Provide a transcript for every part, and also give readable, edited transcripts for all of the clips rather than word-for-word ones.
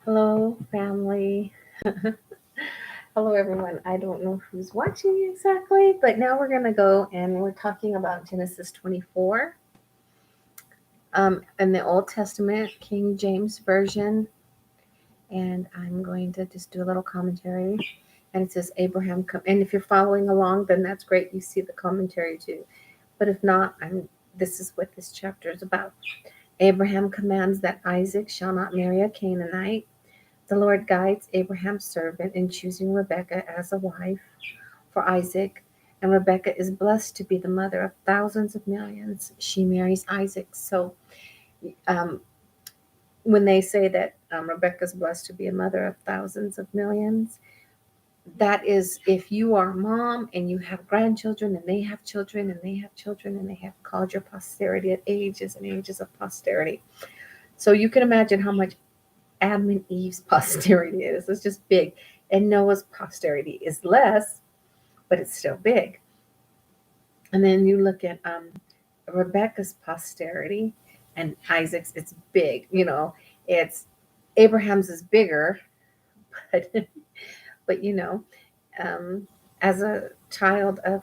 Hello, family. Hello, everyone. I don't know who's watching exactly, but now we're going to go and we're talking about Genesis 24 in the Old Testament, King James Version. And I'm going to just do a little commentary. And it says Abraham, and if you're following along, then that's great. You see the commentary too. But if not, this is what this chapter is about. Abraham commands that Isaac shall not marry a Canaanite. The Lord guides Abraham's servant in choosing Rebekah as a wife for Isaac, and Rebekah is blessed to be the mother of thousands of millions. She marries Isaac. So, um, when they say that Rebekah is blessed to be a mother of thousands of millions, that is if you are a mom and you have grandchildren and they have children and they have children and they have called your posterity at ages and ages of posterity. So you can imagine how much Adam and Eve's posterity is. It's just big. And Noah's posterity is less, but it's still big. And then you look at Rebecca's posterity and Isaac's, it's big. It's Abraham's is bigger, but but um, as a child of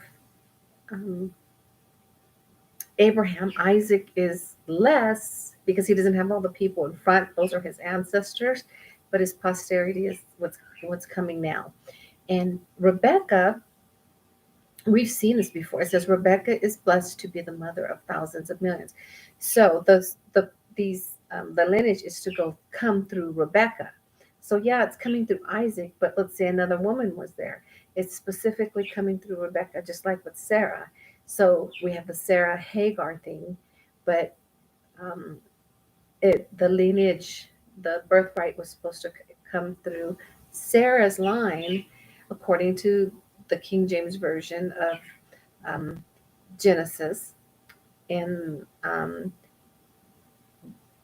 um, Abraham, Isaac is less because he doesn't have all the people in front. Those are his ancestors, but his posterity is what's coming now. And Rebecca, we've seen this before. It says Rebecca is blessed to be the mother of thousands of millions. So the lineage is to go come through Rebecca. So yeah, it's coming through Isaac, but let's say another woman was there. It's specifically coming through Rebecca, just like with Sarah. So we have the Sarah Hagar thing, but um, the lineage, the birthright was supposed to come through Sarah's line, according to the King James version of um, Genesis, and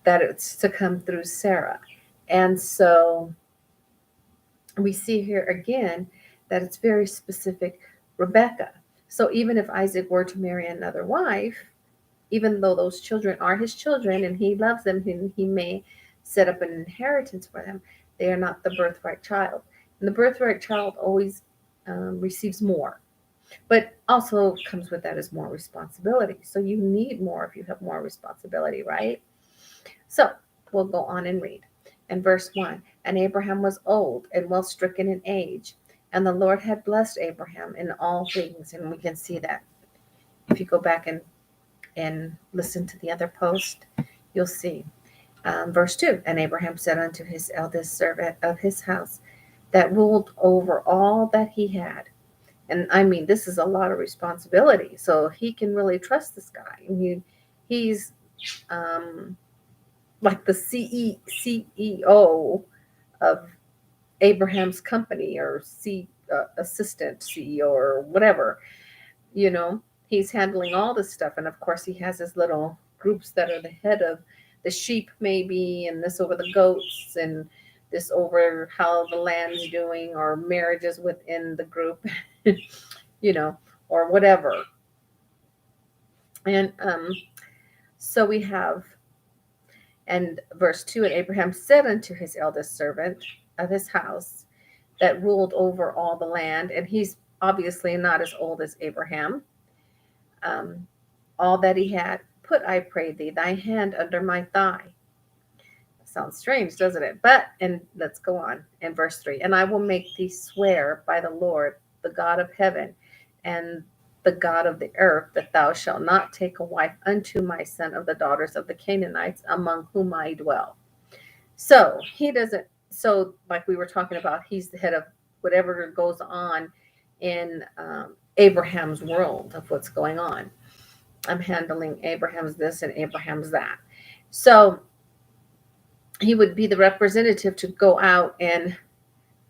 that it's to come through Sarah. And so we see here again that it's very specific Rebecca. So even if Isaac were to marry another wife, even though those children are his children and he loves them and he may set up an inheritance for them, they are not the birthright child. And the birthright child always receives more, but also comes with that is more responsibility. So you need more if you have more responsibility, right? So we'll go on and read. In verse 1, and Abraham was old and well stricken in age, and the Lord had blessed Abraham in all things. And we can see that if you go back and listen to the other post, you'll see. Verse 2, and Abraham said unto his eldest servant of his house that ruled over all that he had. And I mean, this is a lot of responsibility. So he can really trust this guy. He's um, like the CEO of Abraham's company or assistant CEO or whatever, you know, he's handling all this stuff. And of course, he has his little groups that are the head of the sheep, maybe, and this over the goats, and this over how the land's doing, or marriages within the group, you know, or whatever. And so we have, and verse 2, and Abraham said unto his eldest servant of his house that ruled over all the land, and he's obviously not as old as Abraham, um, all that he had, put, I pray thee, thy hand under my thigh. Sounds strange, doesn't it? But, and let's go on in verse 3, and I will make thee swear by the Lord, the God of heaven, and the God of the earth, that thou shalt not take a wife unto my son of the daughters of the Canaanites among whom I dwell. So he doesn't, so like we were talking about, he's the head of whatever goes on in Abraham's world of what's going on. I'm handling Abraham's this and Abraham's that. So he would be the representative to go out and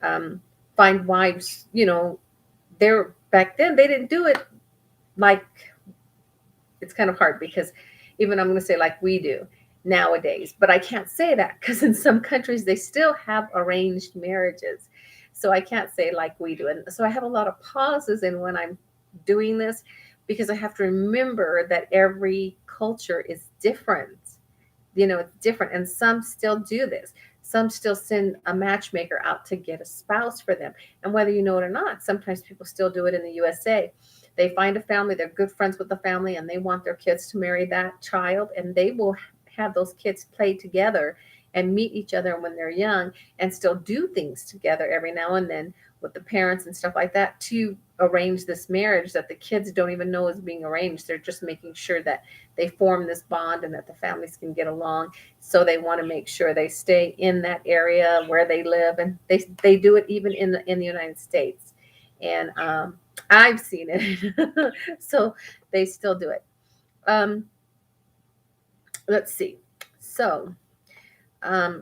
um, find wives. They're back then they didn't do it like, it's kind of hard because even I'm going to say like we do nowadays, but I can't say that because in some countries they still have arranged marriages. So I can't say like we do. And so I have a lot of pauses in when I'm doing this because I have to remember that every culture is different. it's different. And some still do this. Some still send a matchmaker out to get a spouse for them. And whether you know it or not, sometimes people still do it in the USA. They find a family, they're good friends with the family, and they want their kids to marry that child, and they will have those kids play together and meet each other when they're young and still do things together every now and then with the parents and stuff like that to arrange this marriage that the kids don't even know is being arranged. They're just making sure that they form this bond and that the families can get along. So they want to make sure they stay in that area where they live, and they do it even in the United States. And I've seen it. So they still do it. Um, let's see. So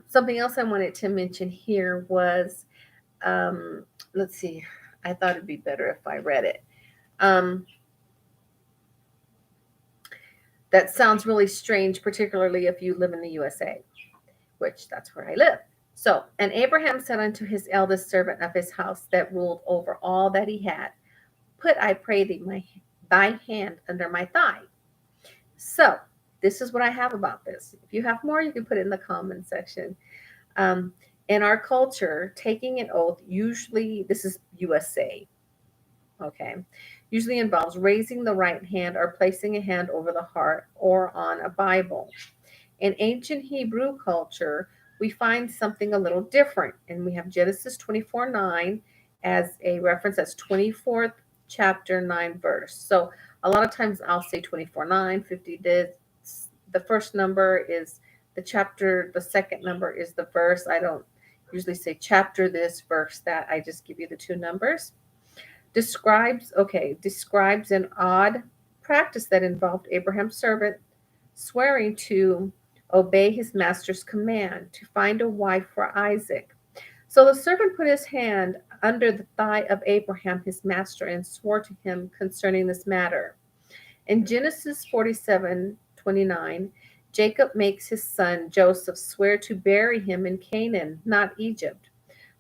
something else I wanted to mention here was, let's see, I thought it'd be better if I read it. That sounds really strange, particularly if you live in the USA, which that's where I live. So, and Abraham said unto his eldest servant of his house that ruled over all that he had, put, I pray thee, thy hand under my thigh. So, this is what I have about this. If you have more, you can put it in the comment section. In our culture, taking an oath, usually, this is USA, okay, usually involves raising the right hand or placing a hand over the heart or on a Bible. In ancient Hebrew culture, we find something a little different, and we have Genesis 24:9 as a reference. That's 24th chapter 9 verse. So a lot of times I'll say 24:9, 50 this. The first number is the chapter, the second number is the verse. I don't usually say chapter this, verse that. I just give you the two numbers. Describes an odd practice that involved Abraham's servant swearing to obey his master's command to find a wife for Isaac. So the servant put his hand under the thigh of Abraham, his master, and swore to him concerning this matter. In Genesis 47:29, Jacob makes his son Joseph swear to bury him in Canaan, not Egypt.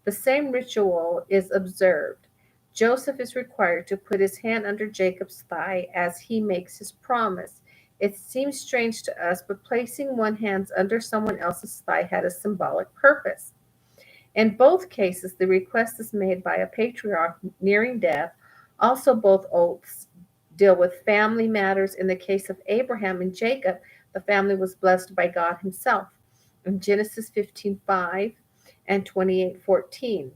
The same ritual is observed. Joseph is required to put his hand under Jacob's thigh as he makes his promise. It seems strange to us, but placing one hand under someone else's thigh had a symbolic purpose. In both cases, the request is made by a patriarch nearing death. Also, both oaths deal with family matters. In the case of Abraham and Jacob, the family was blessed by God himself. In Genesis 15:5 and 28:14,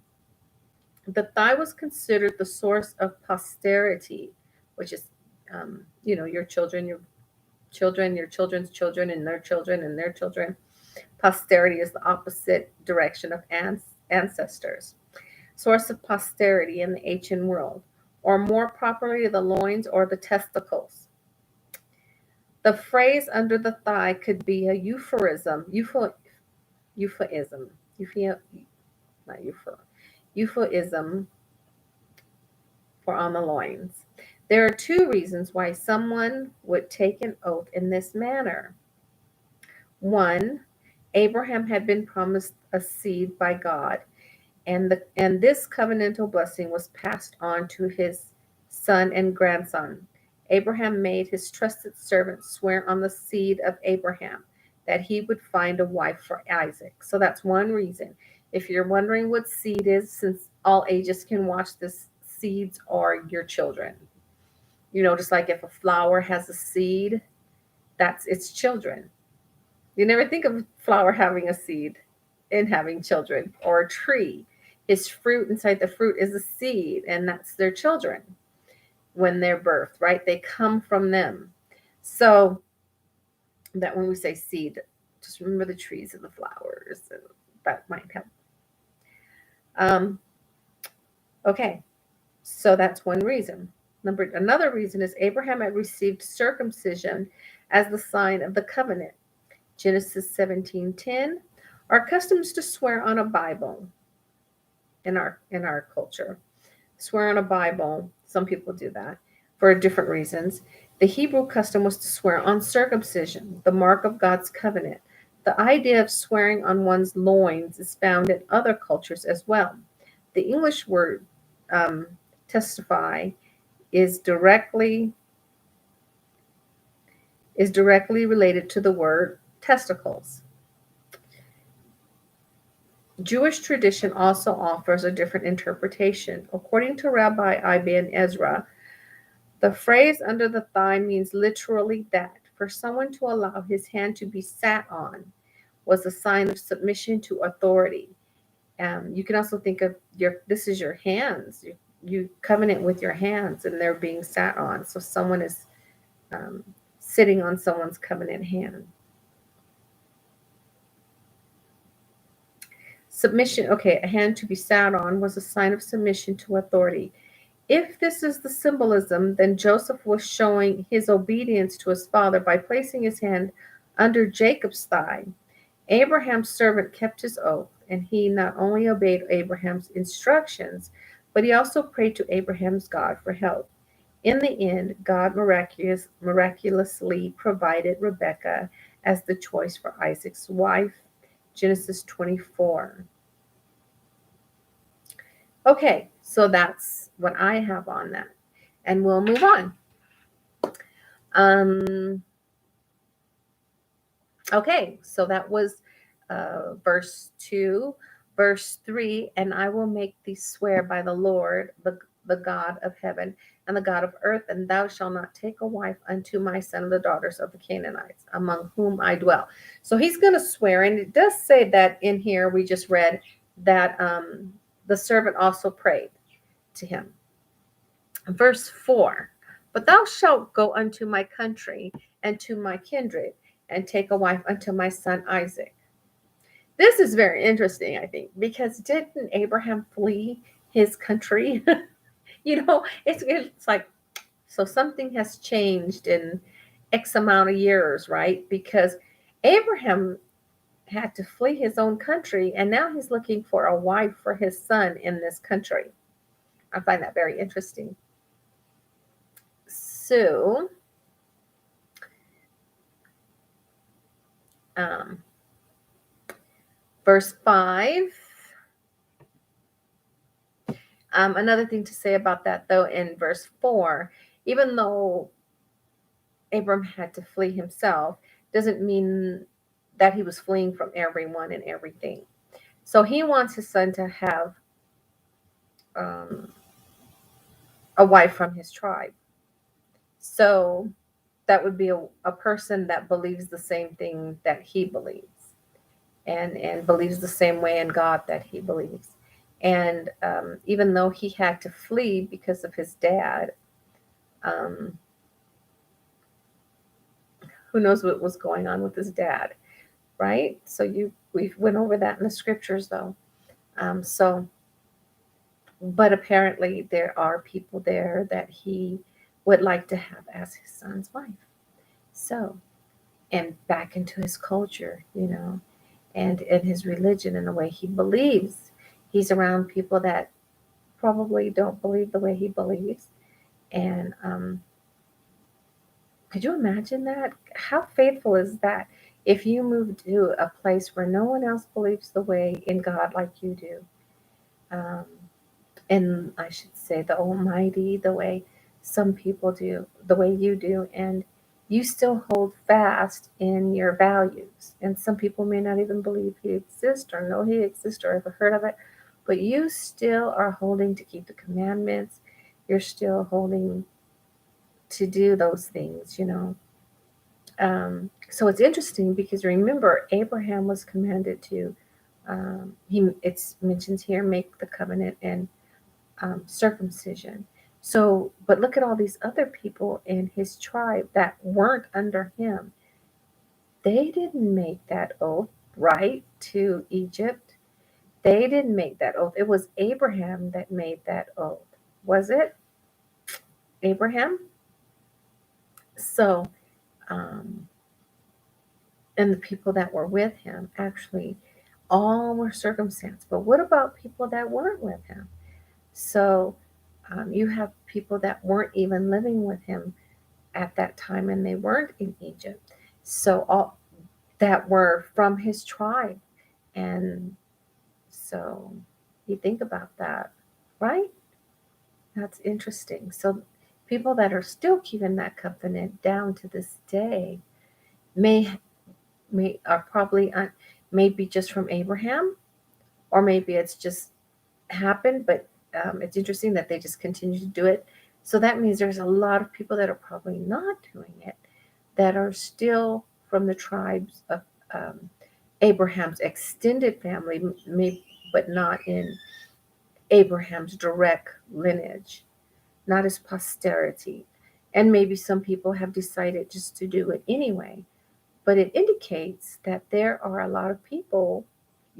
the thigh was considered the source of posterity, which is, your children, your children, your children's children, and their children, and their children. Posterity is the opposite direction of ancestors. Source of posterity in the ancient world, or more properly, the loins or the testicles. The phrase under the thigh could be a euphemism, euphemism, not euphemism for on the loins. There are two reasons why someone would take an oath in this manner. One, Abraham had been promised a seed by God, and this covenantal blessing was passed on to his son and grandson. Abraham made his trusted servant swear on the seed of Abraham that he would find a wife for Isaac. So that's one reason. If you're wondering what seed is, since all ages can watch this, seeds are your children. Just like if a flower has a seed, that's its children. You never think of a flower having a seed and having children, or a tree. Its fruit, inside the fruit is a seed, and that's their children when they're birthed, right? They come from them. So that when we say seed, just remember the trees and the flowers, and that might help. Okay, so that's one reason. Another reason is Abraham had received circumcision as the sign of the covenant. Genesis 17:10. Our customs to swear on a Bible in our culture. Swear on a Bible. Some people do that for different reasons. The Hebrew custom was to swear on circumcision, the mark of God's covenant. The idea of swearing on one's loins is found in other cultures as well. The English word testify is directly related to the word testicles. Jewish tradition also offers a different interpretation. According to Rabbi Ibn Ezra, the phrase under the thigh means literally that for someone to allow his hand to be sat on was a sign of submission to authority. You can also think of this is your hands. You covenant with your hands and they're being sat on. So someone is sitting on someone's covenant hand. Submission, okay, a hand to be sat on was a sign of submission to authority. If this is the symbolism, then Joseph was showing his obedience to his father by placing his hand under Jacob's thigh. Abraham's servant kept his oath, and he not only obeyed Abraham's instructions, but he also prayed to Abraham's God for help. In the end, God miraculously provided Rebekah as the choice for Isaac's wife. Genesis 24. Okay, so that's what I have on that. And we'll move on. Okay, so that was verse 2. Verse 3, and I will make thee swear by the Lord, the God of heaven and the God of earth, and thou shalt not take a wife unto my son of the daughters of the Canaanites, among whom I dwell. So he's going to swear, and it does say that in here, we just read that the servant also prayed to him. Verse 4, but thou shalt go unto my country and to my kindred, and take a wife unto my son Isaac. This is very interesting, I think, because didn't Abraham flee his country? It's like, so something has changed in X amount of years, right? Because Abraham had to flee his own country, and now he's looking for a wife for his son in this country. I find that very interesting. So, verse 5. Another thing to say about that, though, in verse 4, even though Abram had to flee himself, doesn't mean that he was fleeing from everyone and everything. So he wants his son to have a wife from his tribe. So that would be a person that believes the same thing that he believes, and believes the same way in God that he believes. And even though he had to flee because of his dad, who knows what was going on with his dad, right? So we went over that in the scriptures, though. But apparently there are people there that he would like to have as his son's wife. So, and back into his culture, and in his religion and the way he believes. He's around people that probably don't believe the way he believes. And could you imagine that? How faithful is that? If you move to a place where no one else believes the way in God like you do, and I should say the Almighty, the way some people do, the way you do, and you still hold fast in your values. And some people may not even believe he exists or know he exists or ever heard of it, but you still are holding to keep the commandments. You're still holding to do those things, So it's interesting because remember, Abraham was commanded to, it mentions here, make the covenant and circumcision. So, but look at all these other people in his tribe that weren't under him. They didn't make that oath, right, to Egypt. They didn't make that oath. It was Abraham that made that oath. Was it Abraham? So, and the people that were with him actually all were circumcised. But what about people that weren't with him? So, you have people that weren't even living with him at that time, and they weren't in Egypt. So all that were from his tribe. And so you think about that, right? That's interesting. So people that are still keeping that covenant down to this day may are probably maybe just from Abraham, or maybe it's just happened, but it's interesting that they just continue to do it. So that means there's a lot of people that are probably not doing it, that are still from the tribes of Abraham's extended family, maybe, but not in Abraham's direct lineage, not his posterity. And maybe some people have decided just to do it anyway. But it indicates that there are a lot of people.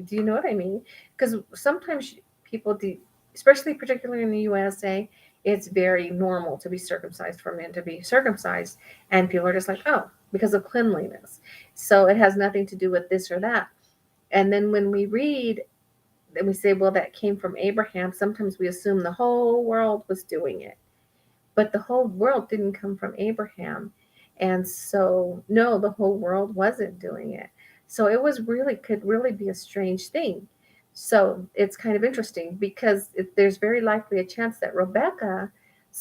Do you know what I mean? Because sometimes people do, especially particularly in the USA, it's very normal to be circumcised, for men to be circumcised, and people are just like, oh, because of cleanliness. So it has nothing to do with this or that. And then when we read, and we say, well, that came from Abraham, sometimes we assume the whole world was doing it. But the whole world didn't come from Abraham. And so, no, the whole world wasn't doing it. So it was really, could really be a strange thing. So it's kind of interesting because there's very likely a chance that Rebecca's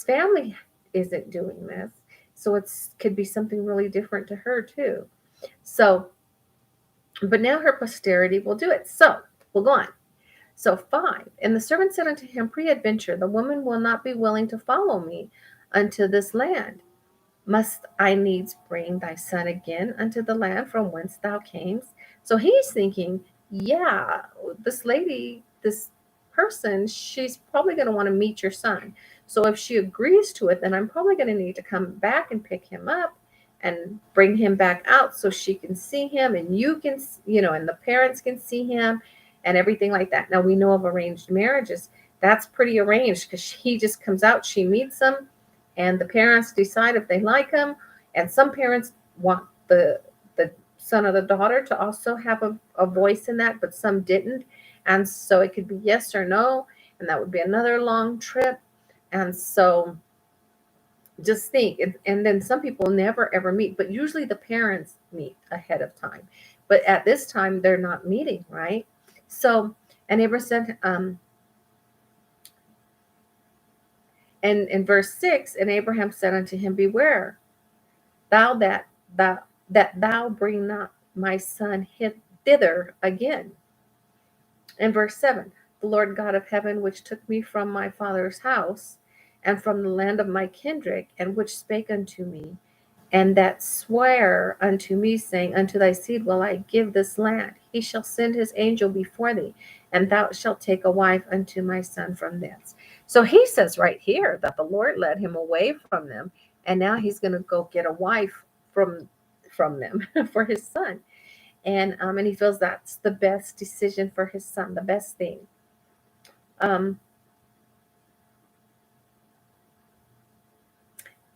family isn't doing this. So it's could be something really different to her too. So, but now her posterity will do it. So we'll go on. So 5, and the servant said unto him, Peradventure, the woman will not be willing to follow me unto this land. Must I needs bring thy son again unto the land from whence thou camest? So he's thinking, yeah, this lady, this person, she's probably going to want to meet your son. So if she agrees to it, then I'm probably going to need to come back and pick him up and bring him back out so she can see him, and you can, and the parents can see him and everything like that. Now we know of arranged marriages. That's pretty arranged because he just comes out, she meets him, and the parents decide if they like him. And some parents want the son or the daughter to also have a voice in that, but some didn't. And so it could be yes or no, and that would be another long trip. And so just think, and then some people never ever meet, but usually the parents meet ahead of time. But at this time, they're not meeting, right? So, and Abraham said, and in verse 6, and Abraham said unto him, Beware, thou that thou bring not my son thither again. In verse 7, the Lord God of heaven, which took me from my father's house, and from the land of my kindred, and which spake unto me, and that sware unto me, saying, Unto thy seed will I give this land. He shall send his angel before thee, and thou shalt take a wife unto my son from thence. So he says right here that the Lord led him away from them, and now he's going to go get a wife from them for his son. And he feels that's the best decision for his son, the best thing.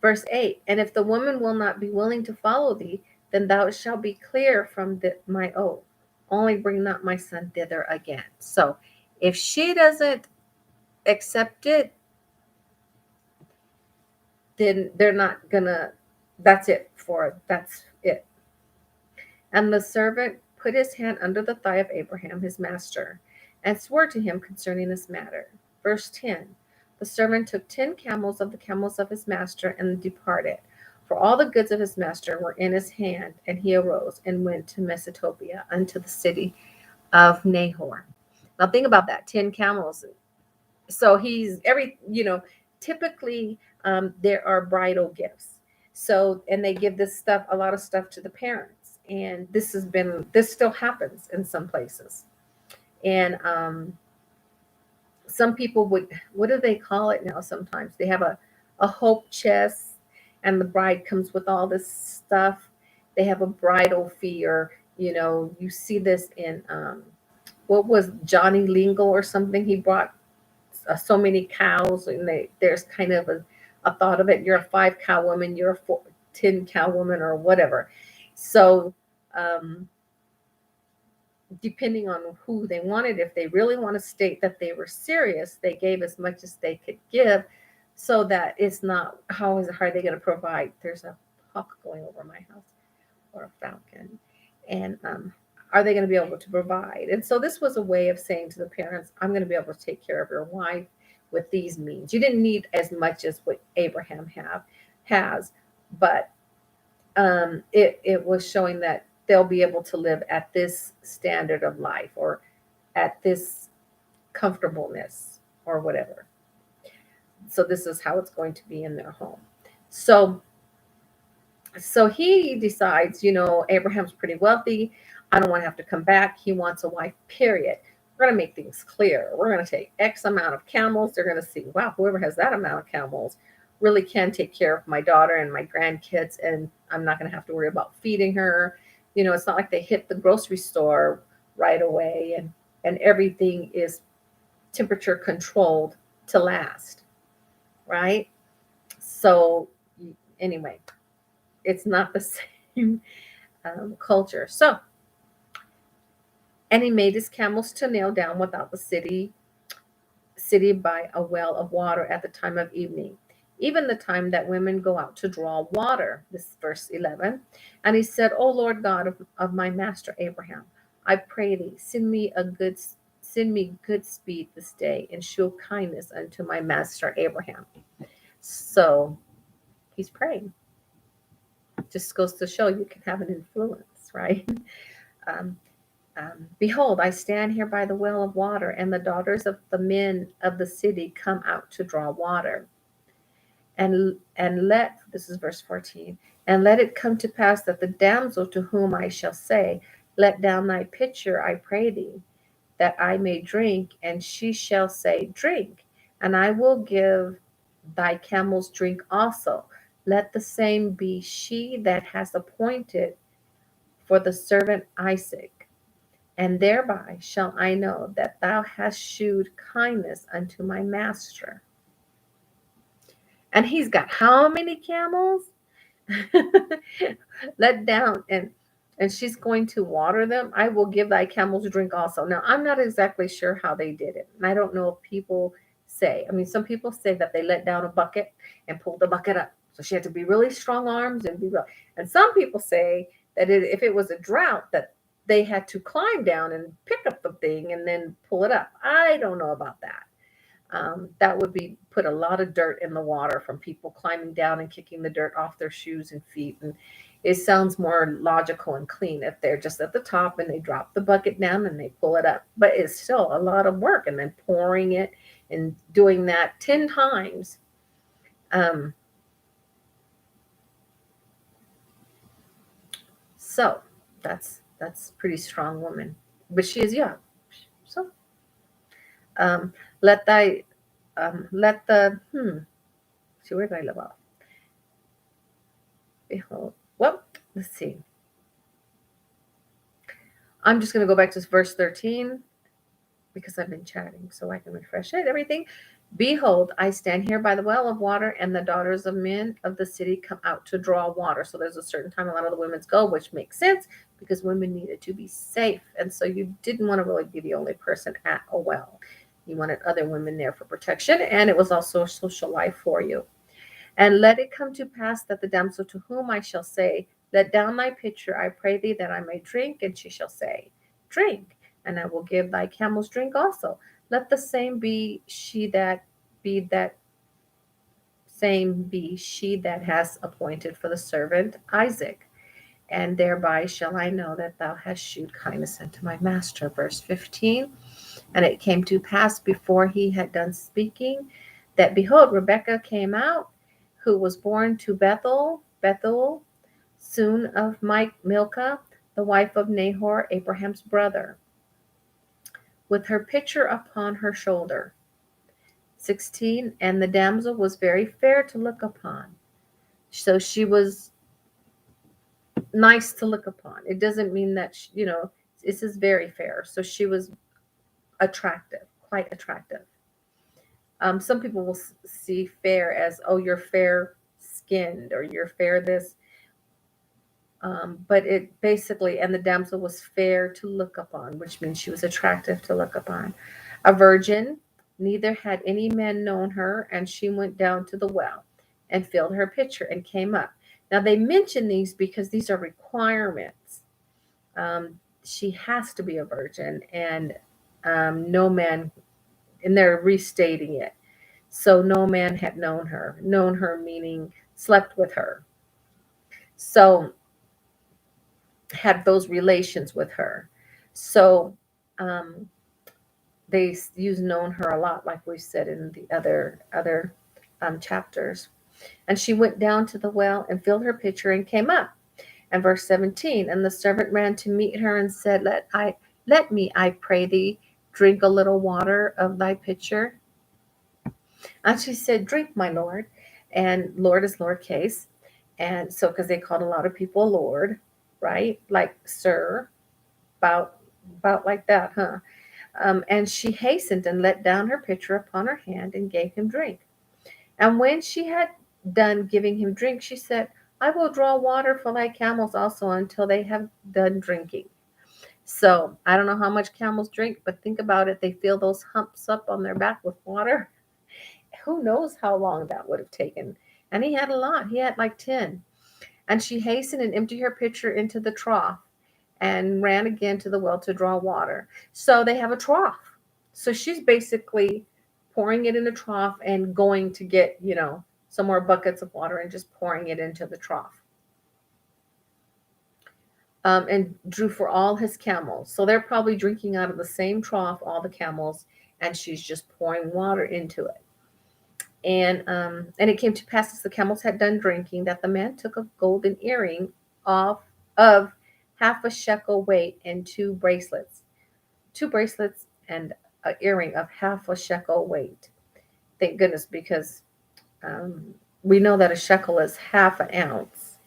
Verse 8, and if the woman will not be willing to follow thee, then thou shalt be clear from my oath. Only bring not my son thither again. So if she doesn't accept it, then they're not gonna, that's it. And the servant put his hand under the thigh of Abraham, his master, and swore to him concerning this matter. Verse 10, the servant took 10 camels of the camels of his master and departed. For all the goods of his master were in his hand, and he arose and went to Mesopotamia unto the city of Nahor. Now think about that, 10 camels. So he's typically there are bridal gifts. So, and they give a lot of stuff to the parents. And this still happens in some places. And some people what do they call it now? Sometimes they have a hope chest, and the bride comes with all this stuff. They have a bridal fee, or, you see this in, what was Johnny Lingle or something? He brought so many cows, and there's kind of a thought of it. You're a 5 cow woman, you're a 10 cow woman, or whatever. So, depending on who they wanted, if they really want to state that they were serious, they gave as much as they could give, so that it's not, how are they going to provide? There's a hawk going over my house, or a falcon. And are they going to be able to provide? And so this was a way of saying to the parents, I'm going to be able to take care of your wife with these means. You didn't need as much as what Abraham has, but it was showing that they'll be able to live at this standard of life or at this comfortableness or whatever. So this is how it's going to be in their home. So he decides, Abraham's pretty wealthy. I don't want to have to come back. He wants a wife, period. We're going to make things clear. We're going to take X amount of camels. They're going to see, wow, whoever has that amount of camels really can take care of my daughter and my grandkids, and I'm not going to have to worry about feeding her. It's not like they hit the grocery store right away and everything is temperature controlled to last, right? So anyway, it's not the same culture. So, and he made his camels to kneel down without the city by a well of water at the time of evening, even the time that women go out to draw water. This is verse 11. And he said, O Lord God of my master Abraham, I pray thee, send me good speed this day, and show kindness unto my master Abraham. So he's praying. Just goes to show you can have an influence, right? Um, Behold, I stand here by the well of water, and the daughters of the men of the city come out to draw water. And let, this is verse 14, and let it come to pass that the damsel to whom I shall say, let down thy pitcher, I pray thee, that I may drink, and she shall say, drink, and I will give thy camels drink also. Let the same be she that has appointed for the servant Isaac. And thereby shall I know that thou hast shewed kindness unto my master. And he's got how many camels? Let down, and she's going to water them. I will give thy camels drink also. Now, I'm not exactly sure how they did it. And I don't know if people say, some people say that they let down a bucket and pulled the bucket up. So she had to be really strong arms and some people say that if it was a drought, that they had to climb down and pick up the thing and then pull it up. I don't know about that. That would be put a lot of dirt in the water from people climbing down and kicking the dirt off their shoes and feet. And it sounds more logical and clean if they're just at the top and they drop the bucket down and they pull it up. But it's still a lot of work, and then pouring it and doing that 10 times. So that's pretty strong woman, but she is young. So let the see, where did I live off? Behold, well, let's see. I'm just going to go back to verse 13 because I've been chatting, so I can refresh it. Everything. Behold, I stand here by the well of water, and the daughters of men of the city come out to draw water. So there's a certain time a lot of the women go, which makes sense because women needed to be safe. And so you didn't want to really be the only person at a well. You wanted other women there for protection, and it was also a social life for you. And let it come to pass that the damsel to whom I shall say, let down thy pitcher, I pray thee, that I may drink, and she shall say, drink, and I will give thy camels drink also. Let the same be she that has appointed for the servant Isaac. And thereby shall I know that thou hast shewed kindness unto my master. Verse 15. And it came to pass before he had done speaking, that behold, Rebekah came out, who was born to Bethuel, soon of Milcah, the wife of Nahor, Abraham's brother, with her pitcher upon her shoulder. 16. And the damsel was very fair to look upon. So she was nice to look upon. It doesn't mean that, this is very fair. So she was attractive, quite attractive. Some people will see fair as, oh, you're fair skinned or you're fair this. But it basically, and the damsel was fair to look upon, which means she was attractive to look upon. A virgin, neither had any man known her, and she went down to the well and filled her pitcher and came up. Now they mention these because these are requirements. She has to be a virgin, and no man, and they're restating it. So no man had known her meaning slept with her. So had those relations with her. So um, they use known her a lot, like we said in the other chapters. And she went down to the well and filled her pitcher and came up. And verse 17, and the servant ran to meet her and said, let me, I pray thee, drink a little water of thy pitcher. And she said, drink, my lord. And Lord is lowercase. And so, because they called a lot of people Lord, right? Like sir, about, about like that, huh? And she hastened and let down her pitcher upon her hand and gave him drink. And when she had done giving him drink, she said, I will draw water for thy camels also until they have done drinking. So I don't know how much camels drink, but think about it. They fill those humps up on their back with water. Who knows how long that would have taken? And he had a lot. He had like 10. And she hastened and emptied her pitcher into the trough and ran again to the well to draw water. So they have a trough. So she's basically pouring it in a trough and going to get, some more buckets of water and just pouring it into the trough. And drew for all his camels. So they're probably drinking out of the same trough, all the camels, and she's just pouring water into it. And it came to pass as the camels had done drinking that the man took a golden earring of half a shekel weight and two bracelets and an earring of half a shekel weight. Thank goodness, because we know that a shekel is half an ounce,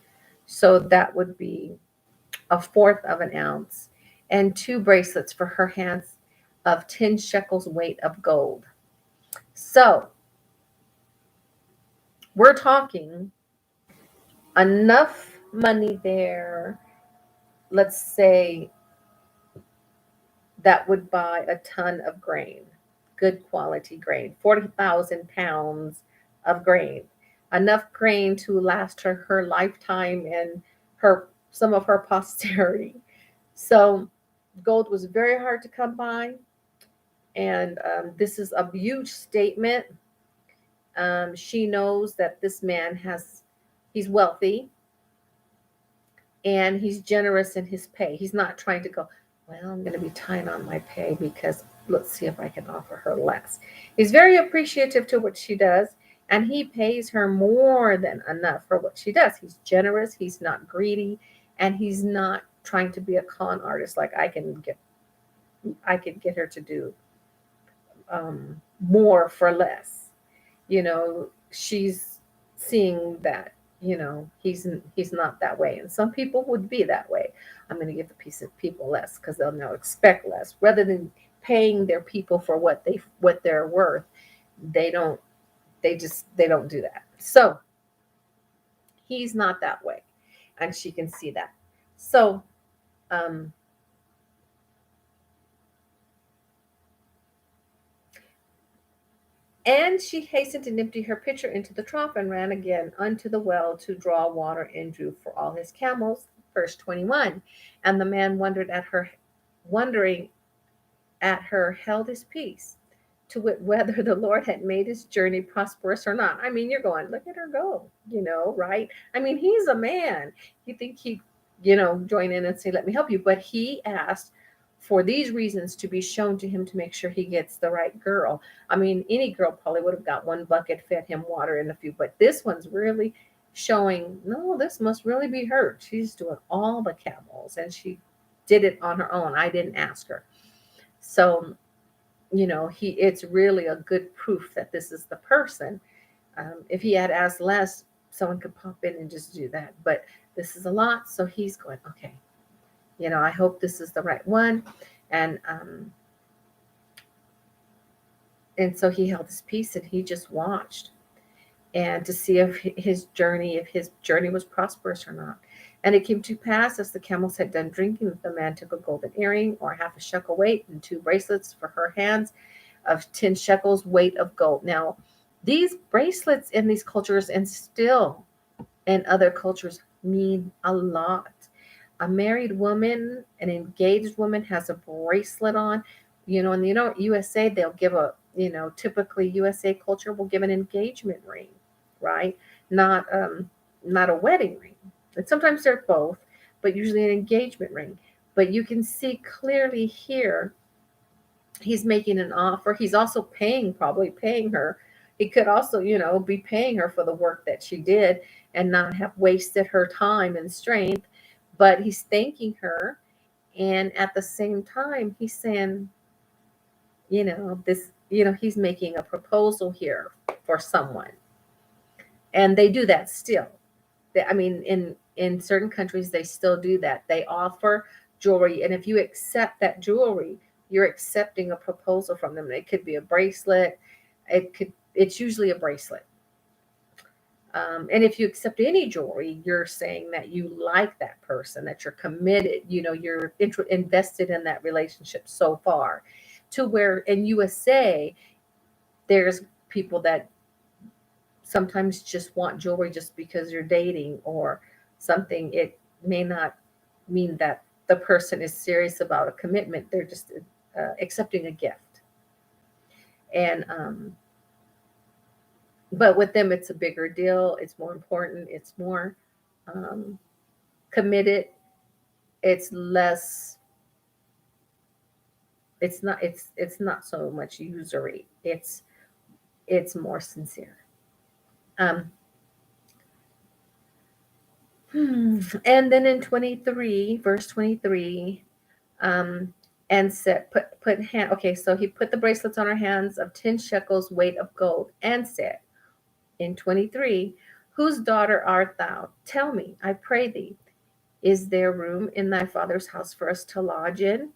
so that would be a fourth of an ounce, and two bracelets for her hands of 10 shekels weight of gold. So we're talking enough money there, let's say, that would buy a ton of grain, good quality grain, 40,000 pounds of grain, enough grain to last her lifetime and some of her posterity. So gold was very hard to come by, and this is a huge statement. She knows that this man he's wealthy, and he's generous in his pay. He's not trying to go, well, I'm going to be tying on my pay because let's see if I can offer her less. He's very appreciative to what she does, and he pays her more than enough for what she does. He's generous, he's not greedy, and he's not trying to be a con artist like I could get her to do more for less. She's seeing that he's not that way, and some people would be that way. I'm going to give the people less because they'll now expect less rather than paying their people for what they're worth. They don't do that. So he's not that way, and she can see that. So and she hastened to empty her pitcher into the trough and ran again unto the well to draw water and drew for all his camels. Verse 21. And the man wondering at her, held his peace, to wit whether the Lord had made his journey prosperous or not. I mean, you're going, look at her go, right? I mean, he's a man. You think he'd, join in and say, let me help you. But he asked for these reasons to be shown to him to make sure he gets the right girl. I mean, any girl probably would have got one bucket, fed him water and a few, but this one's really showing, no, this must really be her. She's doing all the camels, and she did it on her own. I didn't ask her. So, it's really a good proof that this is the person. If he had asked less, someone could pop in and just do that. But this is a lot, so he's going, okay, I hope this is the right one. And so he held his peace and he just watched, and to see if his journey was prosperous or not. And it came to pass, as the camels had done drinking, that the man took a golden earring or half a shekel weight and two bracelets for her hands of 10 shekels weight of gold. Now, these bracelets in these cultures, and still in other cultures, mean a lot. A married woman, an engaged woman, has a bracelet on. And USA, they'll give typically USA culture will give an engagement ring, right? Not a wedding ring. And sometimes they're both, but usually an engagement ring. But you can see clearly here, he's making an offer. He's also probably paying her. He could also, be paying her for the work that she did and not have wasted her time and strength. But he's thanking her. And at the same time, he's saying, he's making a proposal here for someone. And they do that still. I mean, in certain countries, they still do that. They offer jewelry, and if you accept that jewelry, you're accepting a proposal from them. It could be a bracelet. It's usually a bracelet. And if you accept any jewelry, you're saying that you like that person, that you're committed. You're invested in that relationship so far, to where in USA, there's people that sometimes just want jewelry just because you're dating or something. It may not mean that the person is serious about a commitment. They're just accepting a gift. And but with them, it's a bigger deal. It's more important. It's more committed. It's less. It's not so much usury. It's more sincere. Um, And then in 23, verse 23, um, and said, put hand. Okay, so he put the bracelets on her hands of 10 shekels weight of gold, and said, in 23, whose daughter art thou? Tell me, I pray thee, is there room in thy father's house for us to lodge in?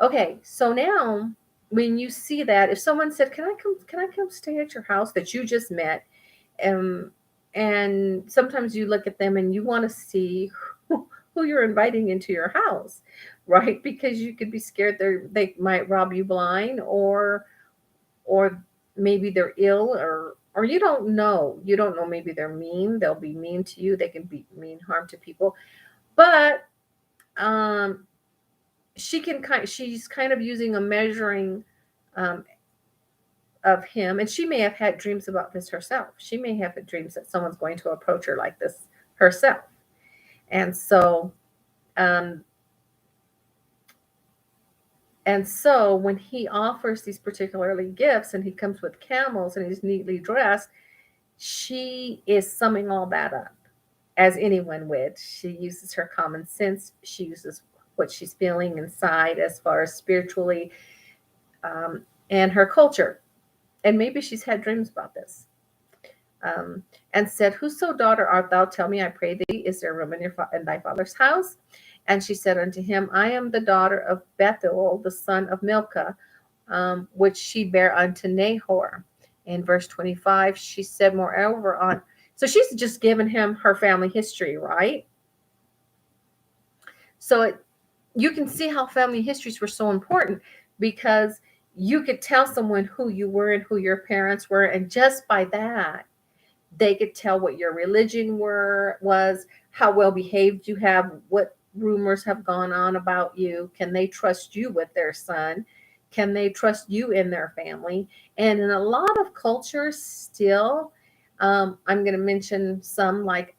Okay, so now when you see that, if someone said, can I come stay at your house that you just met? Um, and sometimes you look at them and you want to see who you're inviting into your house, right? Because you could be scared they might rob you blind, or maybe they're ill, or you don't know. You don't know. Maybe they're mean. They'll be mean to you. They can be mean harm to people. But um, she's kind of using a measuring um, of him, and she may have had dreams about this herself. She may have had dreams that someone's going to approach her like this herself. And so um when he offers these particularly gifts and he comes with camels and he's neatly dressed, she is summing all that up as anyone would. She uses her common sense. She uses what she's feeling inside as far as spiritually, and her culture. And maybe she's had dreams about this. Um, and said, whoso daughter art thou? Tell me, I pray thee, is there room in thy father's house? And she said unto him, I am the daughter of Bethuel, the son of Milcah, which she bare unto Nahor. In verse 25, she said, moreover, so she's just given him her family history, right? So you can see how family histories were so important, because you could tell someone who you were and who your parents were, and just by that, they could tell what your religion was, how well behaved you have, what rumors have gone on about you. Can they trust you with their son? Can they trust you in their family? And in a lot of cultures still, I'm going to mention some, like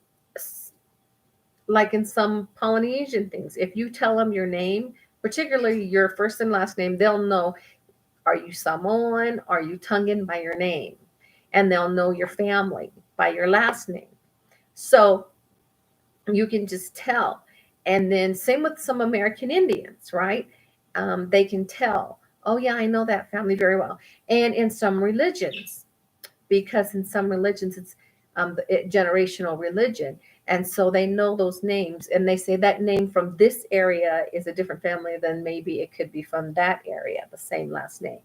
in some Polynesian things. If you tell them your name, particularly your first and last name, they'll know, are you Samoan? Are you Tongan by your name? And they'll know your family by your last name. So you can just tell. And then same with some American Indians, right? They can tell, oh yeah, I know that family very well. And in some religions, because in some religions it's generational religion, and so they know those names, and they say that name from this area is a different family than maybe it could be from that area, the same last name.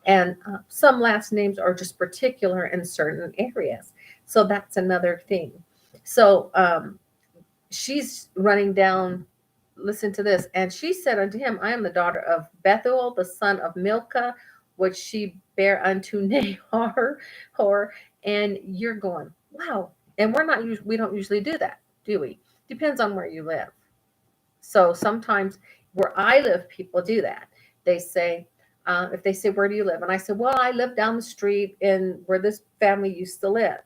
And some last names are just particular in certain areas. So that's another thing. So she's running down, listen to this. And she said unto him, I am the daughter of Bethuel, the son of Milcah, which she bare unto Nahor. And you're going, wow. And we don't usually do that, do we? Depends on where you live. So sometimes where I live, people do that. They say, if they say, where do you live? And I say, well, I live down the street in where this family used to live.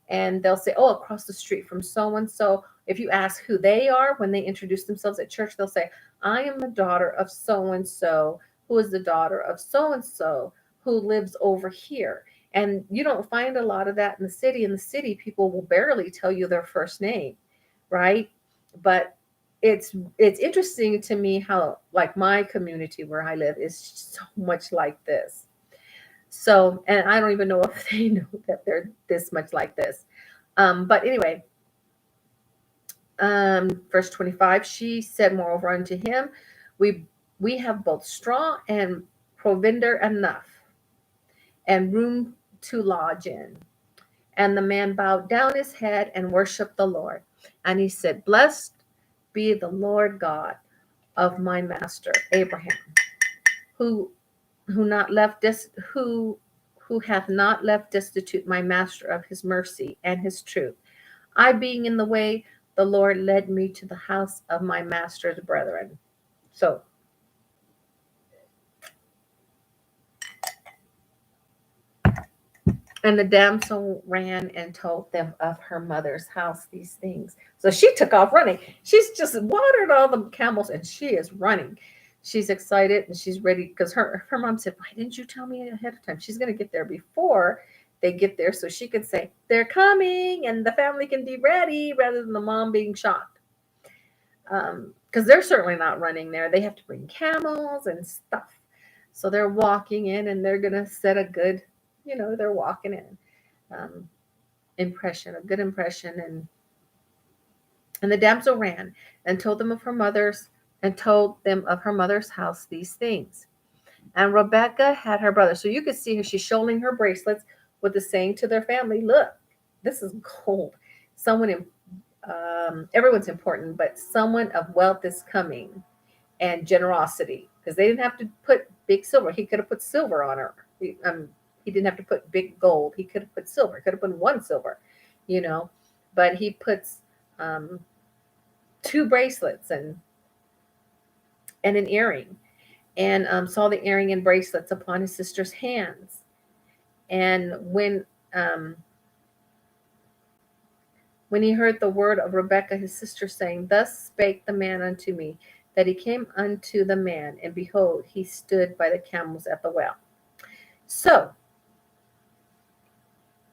And they'll say, oh, across the street from so-and-so. if you ask who they are when they introduce themselves at church, they'll say, I am the daughter of so and so, who is the daughter of so and so, who lives over here. And you don't find a lot of that in the city. In the city, people will barely tell you their first name, right? But it's interesting to me how, like, my community where I live is so much like this. So, and I don't even know if they know that they're this much like this. But anyway, verse 25, she said, moreover unto him, we we have both straw and provender enough, and room to lodge in. And the man bowed down his head and worshiped the Lord. And he said, blessed be the Lord God of my master Abraham, who who not left this who hath not left destitute my master of his mercy and his truth. I being in the way, the Lord led me to the house of my master's brethren. So, and the damsel ran and told them of her mother's house these things. So she took off running. She's just watered all the camels and she is running. She's excited and she's ready because her mom said, why didn't you tell me ahead of time? She's going to get there before they get there so she could say, they're coming and the family can be ready rather than the mom being shocked. Because they're certainly not running there. They have to bring camels and stuff. So they're walking in and they're going to set a good, they're walking in. Impression, a good impression. And the damsel ran and told them of her mother's house these things. And Rebecca had her brother. So you could see her, she's showing her bracelets with the saying to their family, look, this is gold. Everyone's important, but someone of wealth is coming, and generosity, because they didn't have to put big silver. He could have put silver on her. He didn't have to put big gold. He could have put silver. He could have put one silver, but he puts two bracelets and an earring, and saw the earring and bracelets upon his sister's hands. And when he heard the word of Rebekah his sister, saying, thus spake the man unto me, that he came unto the man, and behold, he stood by the camels at the well. So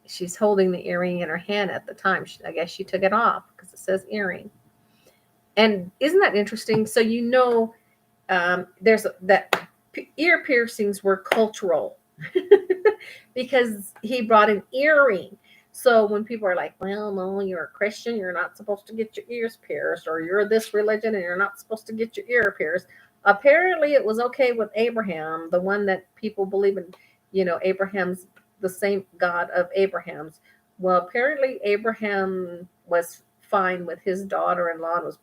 she's holding the earring in her hand at the time. I guess she took it off because it says earring. And isn't that interesting? So there's that ear piercings were cultural because he brought an earring. So when people are like, well, no, you're a Christian, you're not supposed to get your ears pierced, or you're this religion and you're not supposed to get your ear pierced. Apparently it was okay with Abraham, the one that people believe in, Abraham's the same God of Abraham's. Well, apparently Abraham was fine with his daughter-in-law and was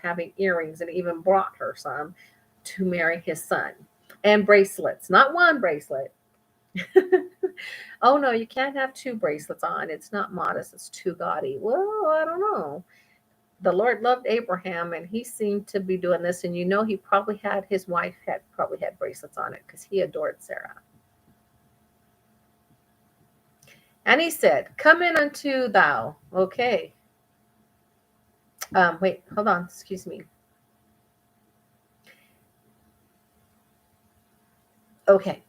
having earrings, and even brought her some to marry his son. And bracelets, not one bracelet. Oh no, you can't have two bracelets on. It's not modest, it's too gaudy. Well, I don't know. The Lord loved Abraham and he seemed to be doing this, and he probably had his wife probably had bracelets on it because he adored Sarah. And he said, come in unto thou. Okay. Wait, hold on, excuse me. Okay.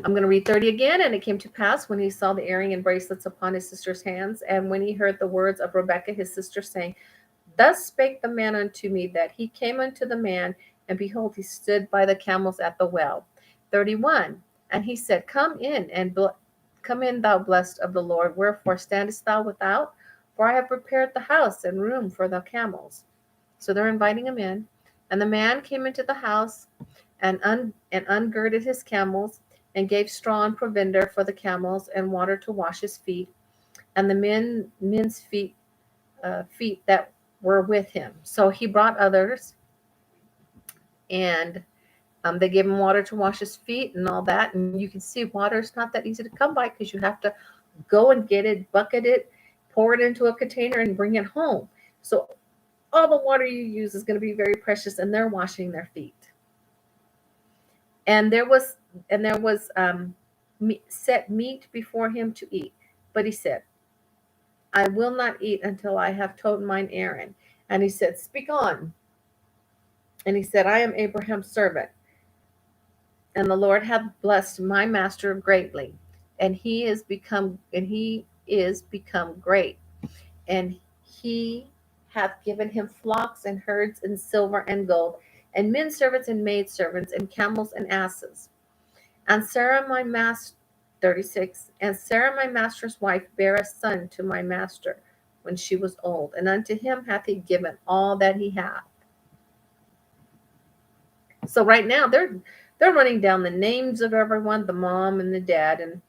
I'm going to read 30 again. And it came to pass when he saw the earring and bracelets upon his sister's hands, and when he heard the words of Rebekah his sister, saying, thus spake the man unto me, that he came unto the man, and behold, he stood by the camels at the well. 31. And he said, come in, thou blessed of the Lord. Wherefore standest thou without? For I have prepared the house and room for the camels. So they're inviting him in. And the man came into the house and ungirded his camels, and gave straw and provender for the camels, and water to wash his feet, and the men's feet that were with him. So he brought others, and they gave him water to wash his feet and all that. And you can see water is not that easy to come by, because you have to go and get it, bucket it, pour it into a container, and bring it home. So all the water you use is going to be very precious, and they're washing their feet. And there was set meat before him to eat. But he said, I will not eat until I have told mine errand. And he said, Speak on. And he said, I am Abraham's servant, and the Lord hath blessed my master greatly, and he is become great, and he hath given him flocks and herds and silver and gold, and men servants and maid servants, and camels and asses. And Sarah my master 36, and Sarah my master's wife bare a son to my master when she was old, and unto him hath he given all that he hath. So right now they're running down the names of everyone, the mom and the dad,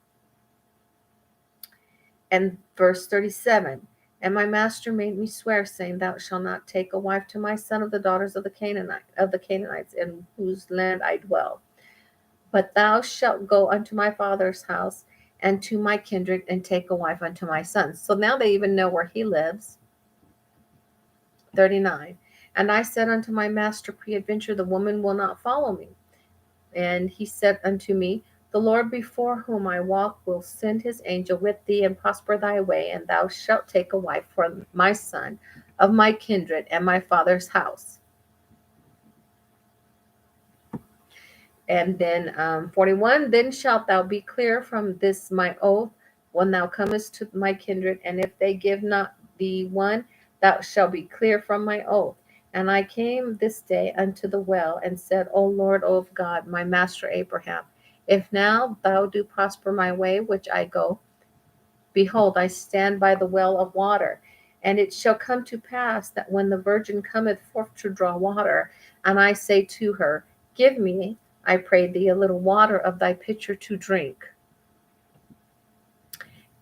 and verse 37. And my master made me swear, saying, Thou shalt not take a wife to my son of the daughters of the Canaanites, in whose land I dwell. But thou shalt go unto my father's house and to my kindred, and take a wife unto my son. So now they even know where he lives. 39. And I said unto my master, Peradventure the woman will not follow me. And he said unto me, The Lord before whom I walk will send his angel with thee, and prosper thy way, and thou shalt take a wife for my son of my kindred and my father's house. And then 41, Then shalt thou be clear from this my oath when thou comest to my kindred, and if they give not thee one, thou shalt be clear from my oath. And I came this day unto the well, and said, O Lord, O of God, my master Abraham, if now thou do prosper my way which I go, behold, I stand by the well of water. And it shall come to pass that when the virgin cometh forth to draw water, and I say to her, Give me, I pray thee, a little water of thy pitcher to drink.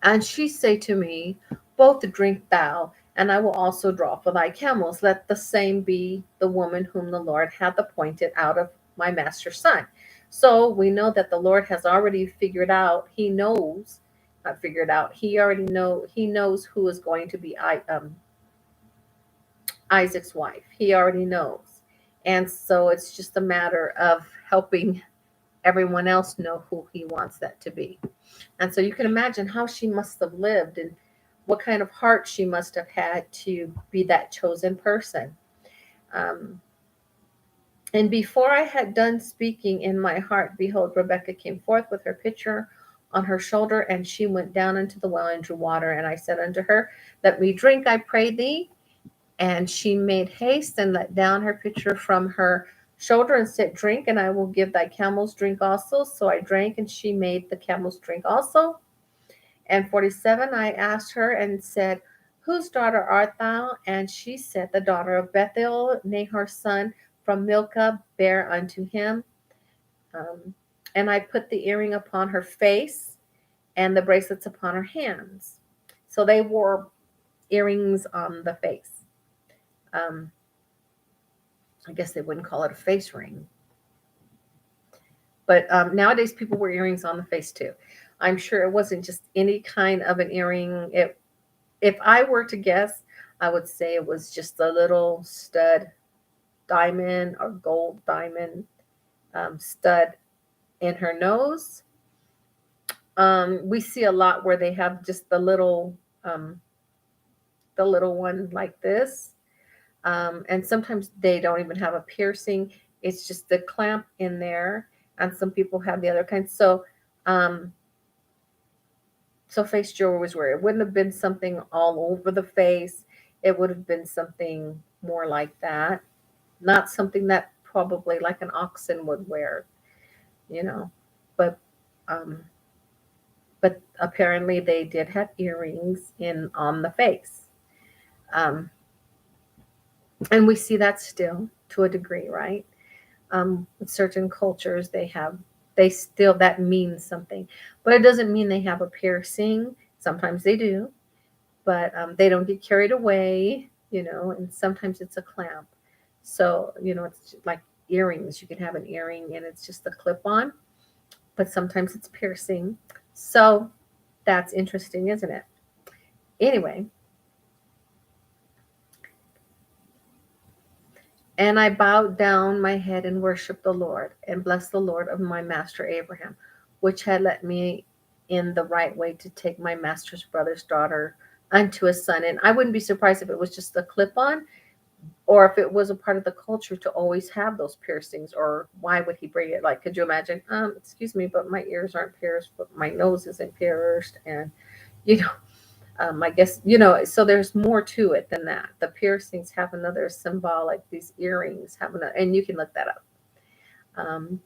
And she say to me, Both drink thou, and I will also draw for thy camels. Let the same be the woman whom the Lord hath appointed out of my master's son. So we know that the Lord has already figured out, he knows, not figured out, he knows who is going to be Isaac's wife. He already knows. And so it's just a matter of helping everyone else know who he wants that to be. And so you can imagine how she must have lived and what kind of heart she must have had to be that chosen person. And before I had done speaking in my heart, behold, Rebekah came forth with her pitcher on her shoulder, and she went down into the well and drew water. And I said unto her, Let me drink, I pray thee. And she made haste and let down her pitcher from her shoulder and said, Drink, and I will give thy camels drink also. So I drank, and she made the camels drink also. And 47, I asked her and said, Whose daughter art thou? And she said, The daughter of Bethuel, Nahor's son, from Milcah, bare unto him. And I put the earring upon her face and the bracelets upon her hands. So they wore earrings on the face. I guess they wouldn't call it a face ring. But nowadays people wear earrings on the face too. I'm sure it wasn't just any kind of an earring. If I were to guess, I would say it was just a little stud diamond or gold diamond stud in her nose. We see a lot where they have just the little one like this. And sometimes they don't even have a piercing. It's just the clamp in there. And some people have the other kind. So face jewelry was where it wouldn't have been something all over the face. It would have been something more like that. Not something that probably like an oxen would wear, But apparently they did have earrings on the face. And we see that still to a degree, right? With certain cultures, that means something, but it doesn't mean they have a piercing. Sometimes they do, but they don't get carried away, and sometimes it's a clamp. So, it's like earrings. You can have an earring and it's just a clip on, but sometimes it's piercing. So that's interesting, isn't it? Anyway. And I bowed down my head and worshiped the Lord and blessed the Lord of my master Abraham, which had let me in the right way to take my master's brother's daughter unto his son. And I wouldn't be surprised if it was just a clip-on, or if it was a part of the culture to always have those piercings. Or why would he bring it? Like, could you imagine, excuse me, but my ears aren't pierced, but my nose isn't pierced, and you know, I guess, so there's more to it than that. The piercings have another symbolic, these earrings have another, and you can look that up. um,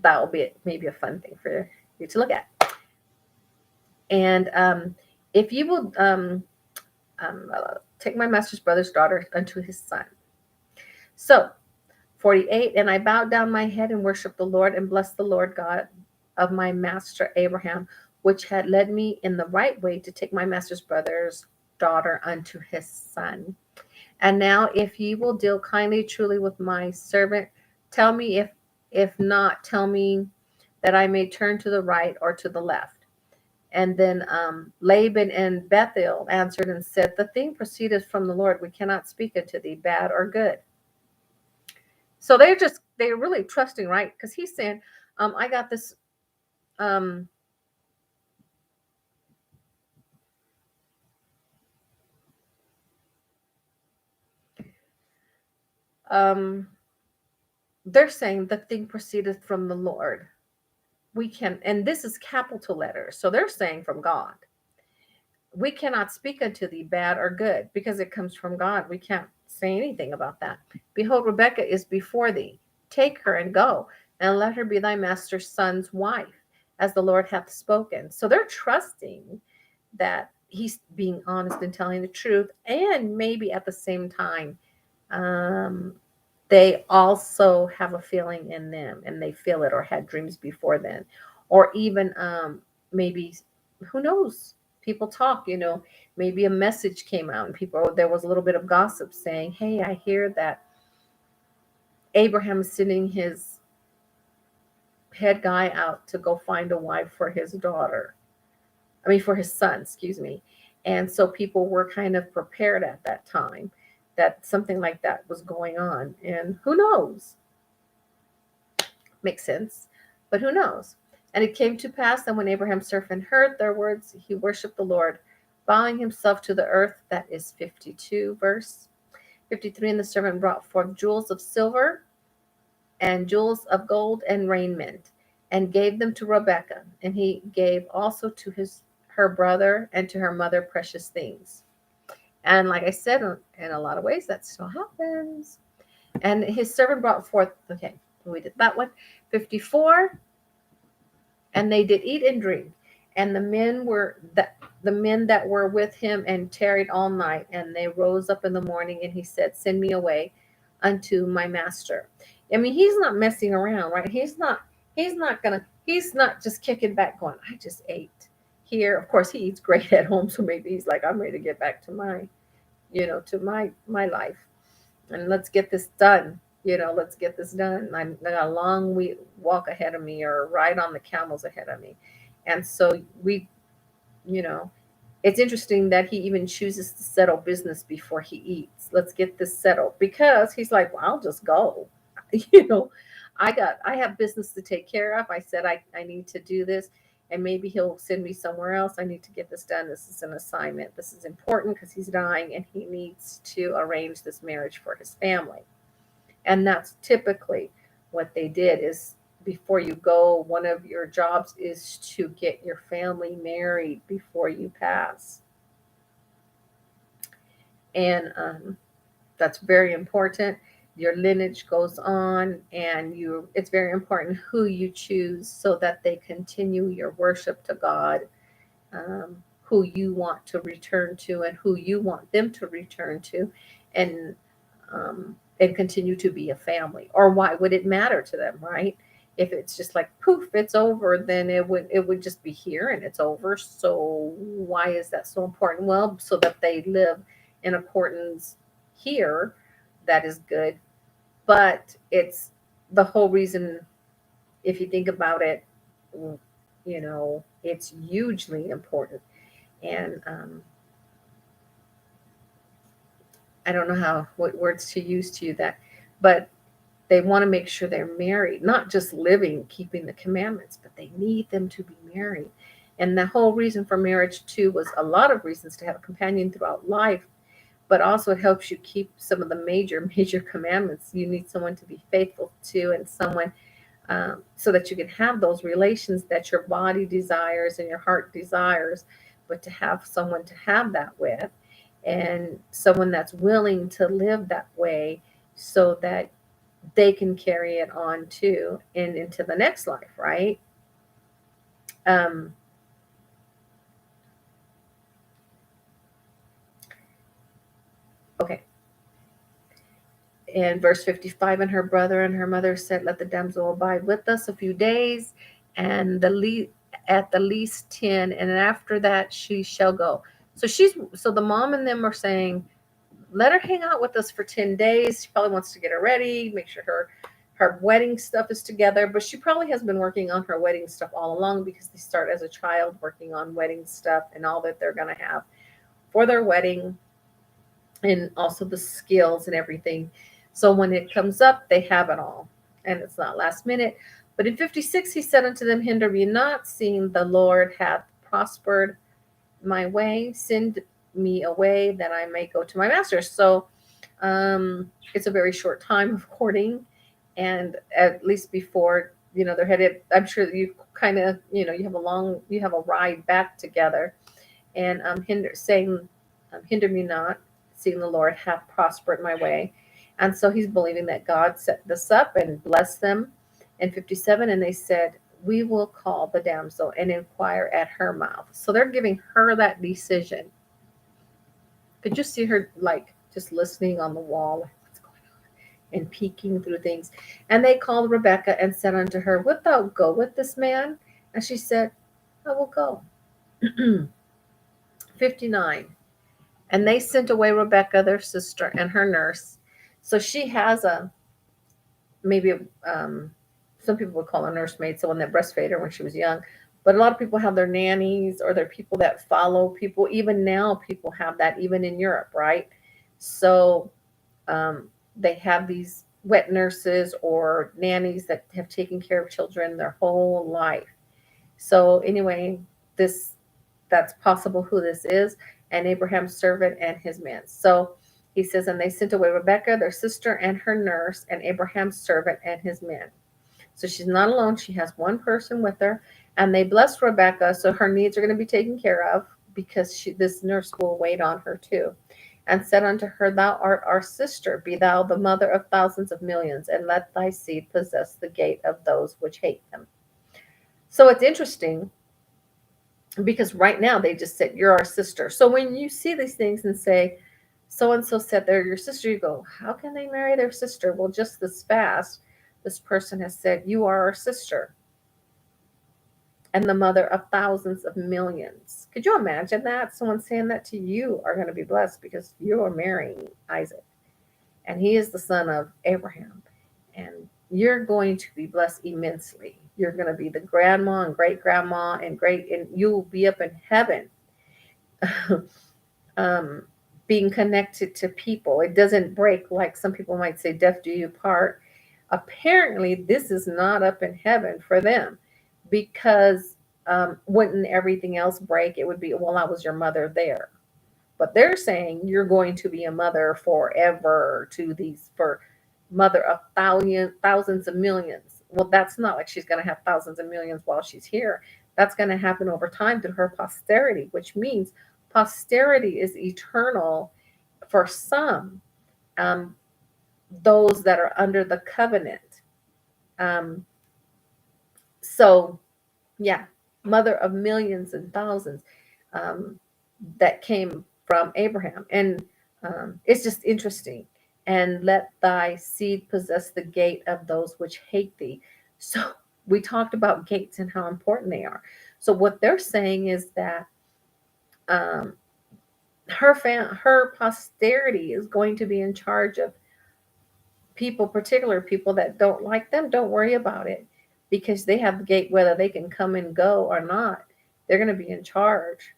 that will be maybe a fun thing for you to look at. And if you will take my master's brother's daughter unto his son. So 48, and I bowed down my head and worshiped the Lord and blessed the Lord God of my master Abraham, which had led me in the right way to take my master's brother's daughter unto his son. And now, if ye will deal kindly, truly with my servant, tell me; if not, tell me that I may turn to the right or to the left. And then Laban and Bethuel answered and said, the thing proceedeth from the Lord. We cannot speak unto thee bad or good. So they're really trusting, right? Because he's saying, I got this. They're saying the thing proceedeth from the Lord. We can, and this is capital letters. So they're saying from God. We cannot speak unto thee bad or good, because it comes from God. We can't say anything about that. Behold, Rebekah is before thee. Take her and go, and let her be thy master's son's wife, as the Lord hath spoken. So they're trusting that he's being honest and telling the truth. And maybe at the same time, they also have a feeling in them, and they feel it, or had dreams before then, or even maybe, who knows, people talk, maybe a message came out, and there was a little bit of gossip saying, hey, I hear that Abraham is sending his head guy out to go find a wife for his daughter. For his son, excuse me. And so people were kind of prepared at that time that something like that was going on. And who knows? Makes sense. But who knows? And it came to pass that when Abraham's servant heard their words, he worshiped the Lord, bowing himself to the earth. That is 52, verse 53. And the servant brought forth jewels of silver and jewels of gold and raiment, and gave them to Rebekah. And he gave also to her brother and to her mother precious things. And like I said, in a lot of ways, that still happens. And his servant brought forth, okay, we did that one. 54. And they did eat and drink. And the men that were with him and tarried all night. And they rose up in the morning, and he said, send me away unto my master. He's not messing around, right? He's not just kicking back going, I just ate here. Of course, he eats great at home. So maybe he's like, I'm ready to get back to my life. And let's get this done. Let's get this done. I got a long walk ahead of me, or ride on the camels ahead of me. And so it's interesting that he even chooses to settle business before he eats. Let's get this settled, because he's like, well, I'll just go. I have business to take care of. I said, I need to do this, and maybe he'll send me somewhere else. I need to get this done. This is an assignment. This is important, because he's dying, and he needs to arrange this marriage for his family. And that's typically what they did. Is before you go, one of your jobs is to get your family married before you pass. And that's very important. Your lineage goes on, and it's very important who you choose, so that they continue your worship to God, who you want to return to, and who you want them to return to, and continue to be a family. Or why would it matter to them, right? If it's just like poof, it's over, then it would just be here and it's over. So why is that so important? Well, so that they live in accordance here. That is good. But it's the whole reason, if you think about it, it's hugely important. And I don't know what words to use to you that, but they want to make sure they're married, not just living, keeping the commandments, but they need them to be married. And the whole reason for marriage too was a lot of reasons to have a companion throughout life, but also it helps you keep some of the major commandments. You need someone to be faithful to, and someone so that you can have those relations that your body desires and your heart desires, but to have someone to have that with, and someone that's willing to live that way, so that they can carry it on too and into the next life, right? Um, okay. In verse 55, and her brother and her mother said, let the damsel abide with us a few days, and at the least 10, and after that she shall go. So the mom and them are saying, let her hang out with us for 10 days. She probably wants to get her ready, make sure her wedding stuff is together, but she probably has been working on her wedding stuff all along, because they start as a child working on wedding stuff and all that they're going to have for their wedding, and also the skills and everything. So when it comes up, they have it all, and it's not last minute. But in 56, he said unto them, hinder me not, seeing the Lord hath prospered my way. Send me away that I may go to my master. So it's a very short time of courting, and at least before they're headed. I'm sure that you kind of you have a ride back together, and hinder me not, seeing the Lord hath prospered my way. And so he's believing that God set this up and blessed them. In 57, and they said, we will call the damsel and inquire at her mouth. So they're giving her that decision. Could you see her like just listening on the wall, like, what's going on, and peeking through things? And they called Rebekah and said unto her, wilt thou go with this man? And she said, I will go. 59. And they sent away Rebekah, their sister, and her nurse. So she has maybe some people would call a nursemaid, someone that breastfed her when she was young. But a lot of people have their nannies, or their people that follow people. Even now, people have that, even in Europe, right? So they have these wet nurses or nannies that have taken care of children their whole life. So anyway, that's possible who this is, and Abraham's servant and his men. So he says, and they sent away Rebekah, their sister, and her nurse, and Abraham's servant and his men. So she's not alone. She has one person with her, and they blessed Rebekah, so her needs are going to be taken care of, because this nurse will wait on her too. And said unto her, thou art our sister, be thou the mother of thousands of millions, and let thy seed possess the gate of those which hate them. So it's interesting, because right now they just said, you're our sister. So when you see these things and say, so and so said they're your sister, you go, how can they marry their sister? Well, just this fast, this person has said, you are our sister and the mother of thousands of millions. Could you imagine that? Someone saying that to you are going to be blessed because you are marrying Isaac, and he is the son of Abraham, and you're going to be blessed immensely. You're going to be the grandma and great grandma and you'll be up in heaven. Being connected to people. It doesn't break, like some people might say, death do you part. Apparently, this is not up in heaven for them, because wouldn't everything else break? It would be, well, I was your mother there. But they're saying you're going to be a mother forever for mother of thousands of millions. Well, that's not like she's going to have thousands of millions while she's here. That's going to happen over time through her posterity, which means posterity is eternal for some, um, those that are under the covenant. Um, so, yeah, mother of millions and thousands, um, that came from Abraham. And it's just interesting. And let thy seed possess the gate of those which hate thee. So we talked about gates and how important they are. So what they're saying is that um, her posterity is going to be in charge of people, particular people that don't like them. Don't worry about it, because they have the gate, whether they can come and go or not. They're going to be in charge.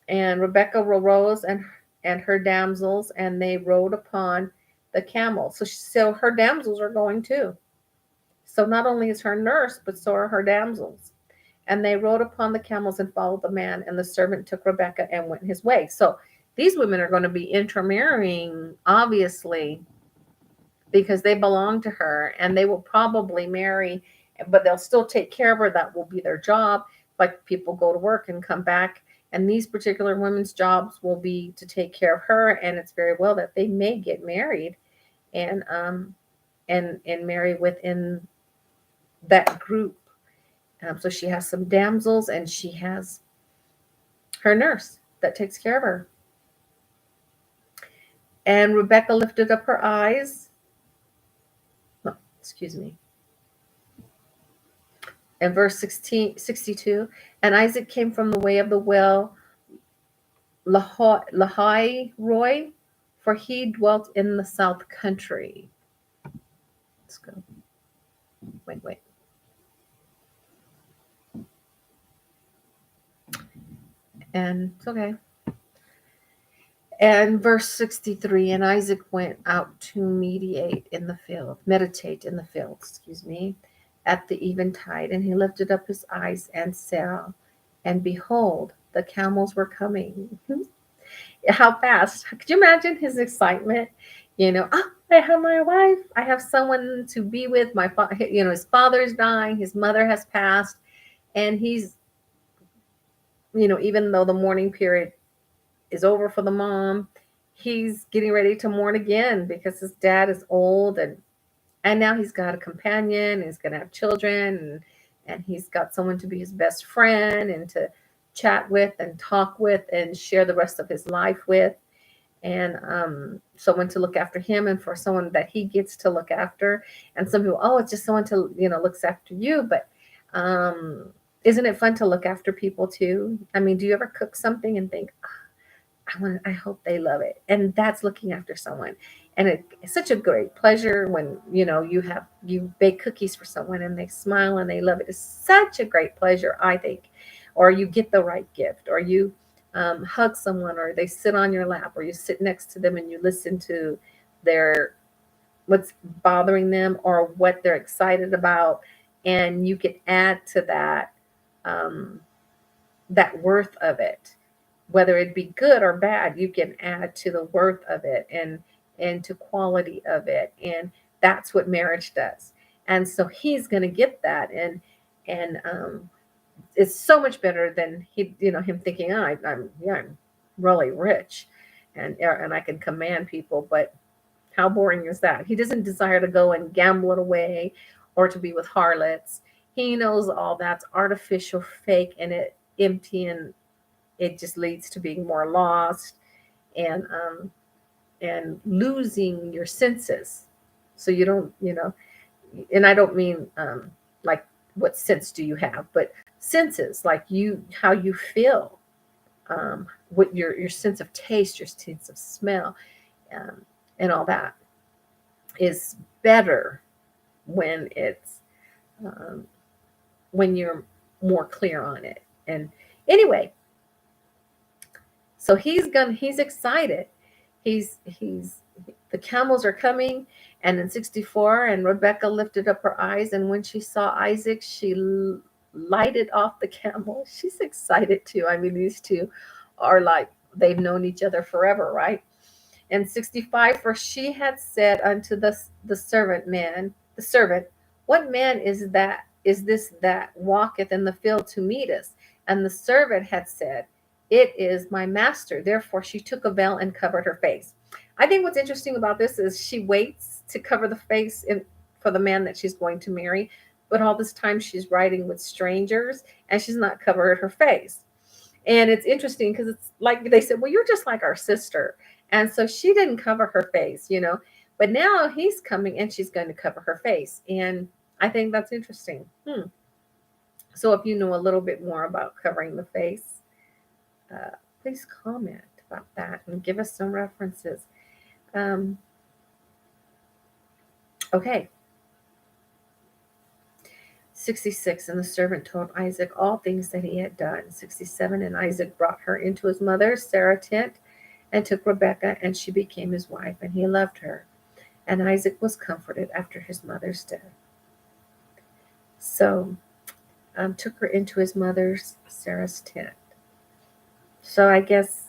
And Rebekah arose and her damsels, and they rode upon the camel. So her damsels are going too. So not only is her nurse, but so are her damsels. And they rode upon the camels and followed the man, and the servant took Rebekah and went his way. So these women are going to be intermarrying, obviously, because they belong to her, and they will probably marry, but they'll still take care of her. That will be their job. Like people go to work and come back, and these particular women's jobs will be to take care of her. And it's very well that they may get married and marry within that group. So she has some damsels, and she has her nurse that takes care of her. And Rebekah lifted up her eyes. Oh, excuse me. In verse 62, and Isaac came from the way of the well Lahai Roy, for he dwelt in the south country. Let's go. Wait. And it's okay. And verse 63, and Isaac went out to meditate in the field, at the eventide, and he lifted up his eyes and saw, and behold, the camels were coming. How fast? Could you imagine his excitement? I have my wife. I have someone to be with. His father's dying. His mother has passed. And he's, even though the mourning period is over for the mom, he's getting ready to mourn again because his dad is old, and now he's got a companion, and he's going to have children, and he's got someone to be his best friend and to chat with and talk with and share the rest of his life with, and someone to look after him, and for someone that he gets to look after. And some people, it's just someone to looks after you, but isn't it fun to look after people too? I mean, do you ever cook something and think, I hope they love it? And that's looking after someone. And it's such a great pleasure when you bake cookies for someone and they smile and they love it. It's such a great pleasure, I think. Or you get the right gift, or you hug someone, or they sit on your lap, or you sit next to them and you listen to what's bothering them or what they're excited about, and you can add to that that worth of it. Whether it be good or bad, you can add to the worth of it and to quality of it. And that's what marriage does. And so he's going to get that. And it's so much better than him thinking, I'm really rich and I can command people. But how boring is that? He doesn't desire to go and gamble it away or to be with harlots. He knows all that's artificial, fake, and it empty, and it just leads to being more lost and losing your senses. So you don't, and I don't mean like what sense do you have, but senses like how you feel, what your sense of taste, your sense of smell, and all that is better when it's when you're more clear on it. And anyway, so he's excited. The camels are coming. And in 64, and Rebekah lifted up her eyes, and when she saw Isaac, she lighted off the camel. She's excited too. I mean, these two are like they've known each other forever, right? And 65, for she had said unto the servant, what man is this that walketh in the field to meet us? And the servant had said, it is my master. Therefore she took a veil and covered her face. I think what's interesting about this is she waits to cover the face for the man that she's going to marry, but all this time she's riding with strangers and she's not covered her face. And it's interesting because it's like they said, well, you're just like our sister. And so she didn't cover her face, but now he's coming and she's going to cover her face. And I think that's interesting. So if you know a little bit more about covering the face, please comment about that and give us some references. Okay. 66, and the servant told Isaac all things that he had done. 67, and Isaac brought her into his mother Sarah's tent and took Rebekah, and she became his wife, and he loved her. And Isaac was comforted after his mother's death. So took her into his mother's, Sarah's tent. So I guess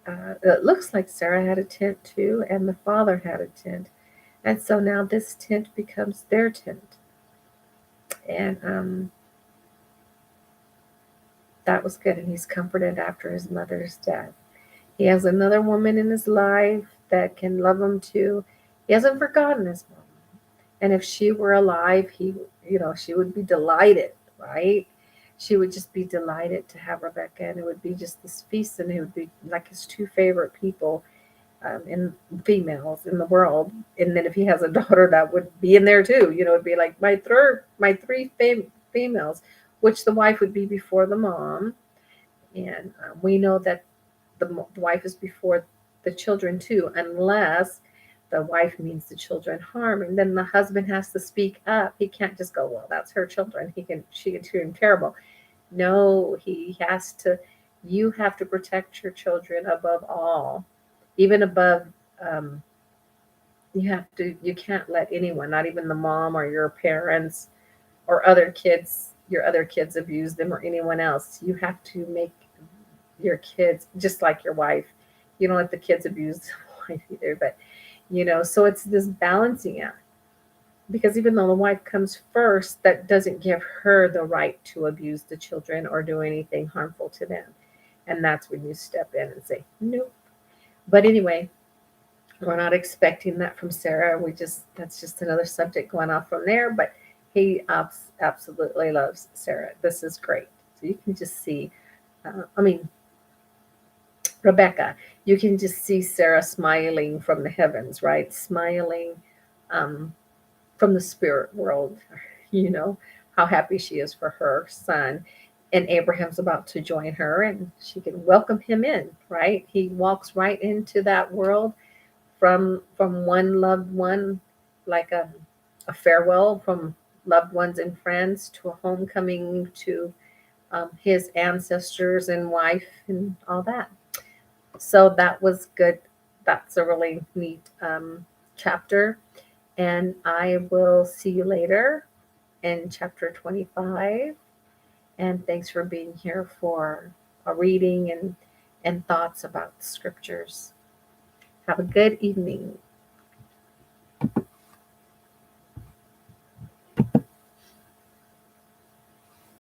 it looks like Sarah had a tent too, and the father had a tent. And so now this tent becomes their tent. And that was good. And he's comforted after his mother's death. He has another woman in his life that can love him too. He hasn't forgotten his mom. And if she were alive, she would be delighted, right? She would just be delighted to have Rebecca, and it would be just this feast, and it would be like his two favorite people in females in the world. And then if he has a daughter, that would be in there too. It'd be like my three females, which the wife would be before the mom, and we know that the wife is before the children too, unless the wife means the children harm, and then the husband has to speak up. He can't just go, well, that's her children. She can treat him terrible. No, he has to. You have to protect your children above all, even above. Um, you can't let anyone, not even the mom or your parents or your other kids abuse them or anyone else. You have to make your kids just like your wife. You don't let the kids abuse the wife either, but so it's this balancing act, because even though the wife comes first, that doesn't give her the right to abuse the children or do anything harmful to them. And that's when you step in and say nope. But anyway, we're not expecting that from Sarah. That's just another subject going off from there. But he absolutely loves Sarah. This is great. So you can just see, Rebecca, you can just see Sarah smiling from the heavens, right? Smiling um, from the spirit world, you know, how happy she is for her son. And Abraham's about to join her, and she can welcome him in, right? He walks right into that world from one loved one, like a farewell from loved ones and friends, to a homecoming to his ancestors and wife and all that. So that was good. That's a really neat chapter. And I will see you later in chapter 25. And thanks for being here for a reading and thoughts about scriptures. Have a good evening.